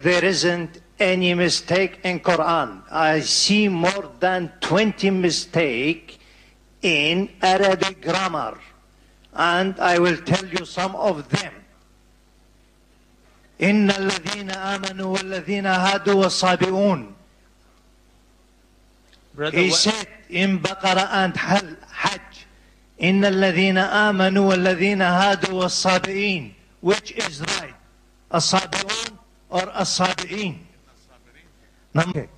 There isn't any mistake in Quran. I see more than 20 mistakes in Arabic grammar, and I will tell you some of them. إن الذين آمنوا والذين هادوا والصابئون. He said in Baqarah and Hajj, إن الذين آمنوا والذين هادوا والصابئين. Which is right? الصابئون or الصابئين? Okay.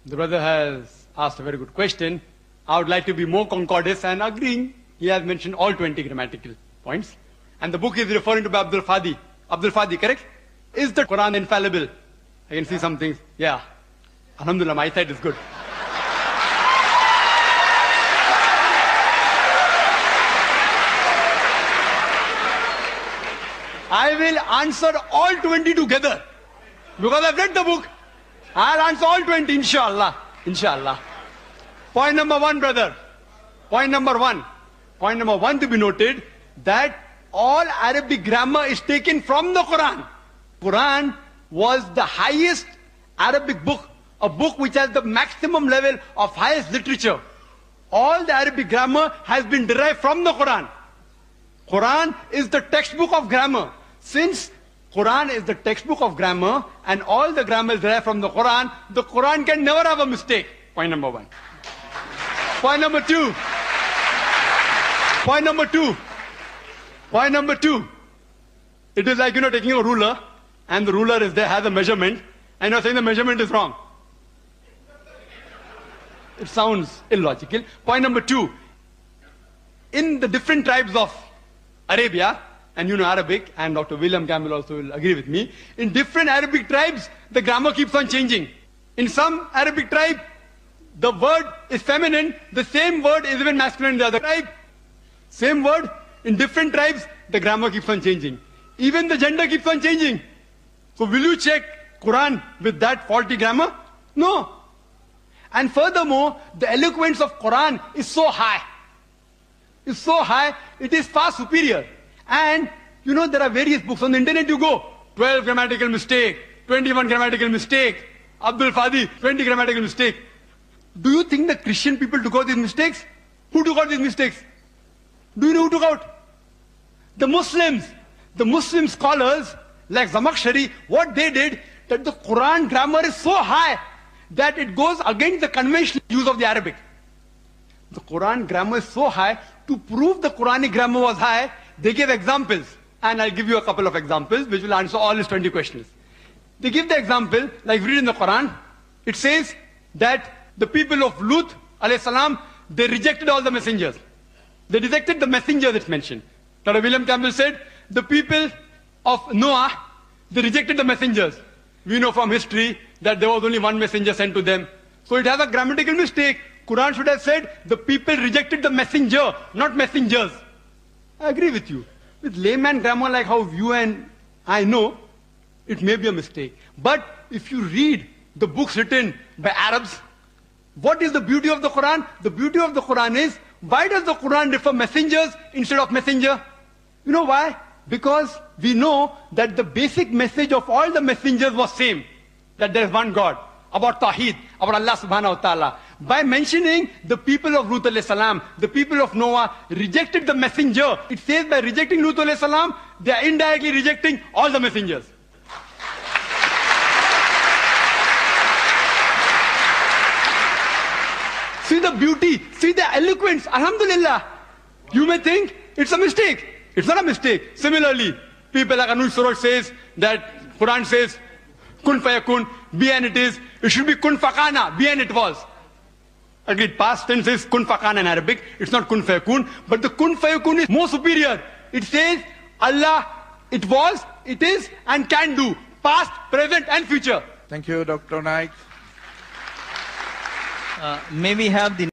The brother has asked a very good question. I would like to be more concordant and agreeing. He has mentioned all 20 grammatical points. And the book is referring to Abdul Fadi. Abdul Fadi, correct? Is the Quran infallible? I can see some things. Yeah. Alhamdulillah, my side is good. I will answer all 20 together. Because I've read the book. I'll answer all 20, inshallah. Inshallah. Point number one, brother. Point number one. Point number one to be noted, that all Arabic grammar is taken from the Quran. Quran was the highest Arabic book, a book which has the maximum level of highest literature. All the Arabic grammar has been derived from the Quran. Quran is the textbook of grammar. Since Quran is the textbook of grammar and all the grammar is derived from the Quran can never have a mistake. Point number one. Point number two. Point number two. Point number two. It is like, taking a ruler and the ruler is there, has a measurement, and you're saying the measurement is wrong. It sounds illogical. Point number two. In the different tribes of Arabia, and Arabic, and Dr. William Campbell also will agree with me, in different Arabic tribes, the grammar keeps on changing. In some Arabic tribe, the word is feminine, the same word is even masculine in the other tribe. Same word, in different tribes, the grammar keeps on changing. Even the gender keeps on changing. So will you check Quran with that faulty grammar? No. And furthermore, the eloquence of Quran is so high. It's so high, it is far superior. And, there are various books. On the internet you go, 12 grammatical mistake, 21 grammatical mistake, Abdul Fadi, 20 grammatical mistake. Do you think the Christian people took out these mistakes? Who took out these mistakes? Do you know who took out? The Muslims. The Muslim scholars, like Zamakhshari, what they did, that the Quran grammar is so high that it goes against the conventional use of the Arabic. The Quran grammar is so high, to prove the Quranic grammar was high, they gave examples. And I'll give you a couple of examples which will answer all his 20 questions. They give the example, like we read in the Quran, it says that the people of Lut, alayhi salam, they rejected all the messengers. They rejected the messengers, it's mentioned. Dr. William Campbell said, the people of Noah, they rejected the messengers. We know from history that there was only one messenger sent to them. So it has a grammatical mistake. Quran should have said, the people rejected the messenger, not messengers. I agree with you. With layman grammar like how you and I know, it may be a mistake. But if you read the books written by Arabs, what is the beauty of the Quran? The beauty of the Quran is, why does the Quran refer messengers instead of messenger? You know why? Because we know that the basic message of all the messengers was same. That there is one God. About Tawheed, about Allah subhanahu wa ta'ala. By mentioning the people of Lut alayhi salam, the people of Noah rejected the messenger. It says by rejecting Lut alayhi salam, they are indirectly rejecting all the messengers. See the beauty, see the eloquence, alhamdulillah. You may think it's a mistake. It's not a mistake. Similarly, people like Anush Suraj says that Quran says, kun fayakun, be and it is. It should be kun fakana, be and it was. Agreed, past tense is kun fakana in Arabic. It's not kun fayakun. But the kun fayakun is more superior. It says Allah, it was, it is, and can do. Past, present, and future. Thank you, Dr. Naik. May we have the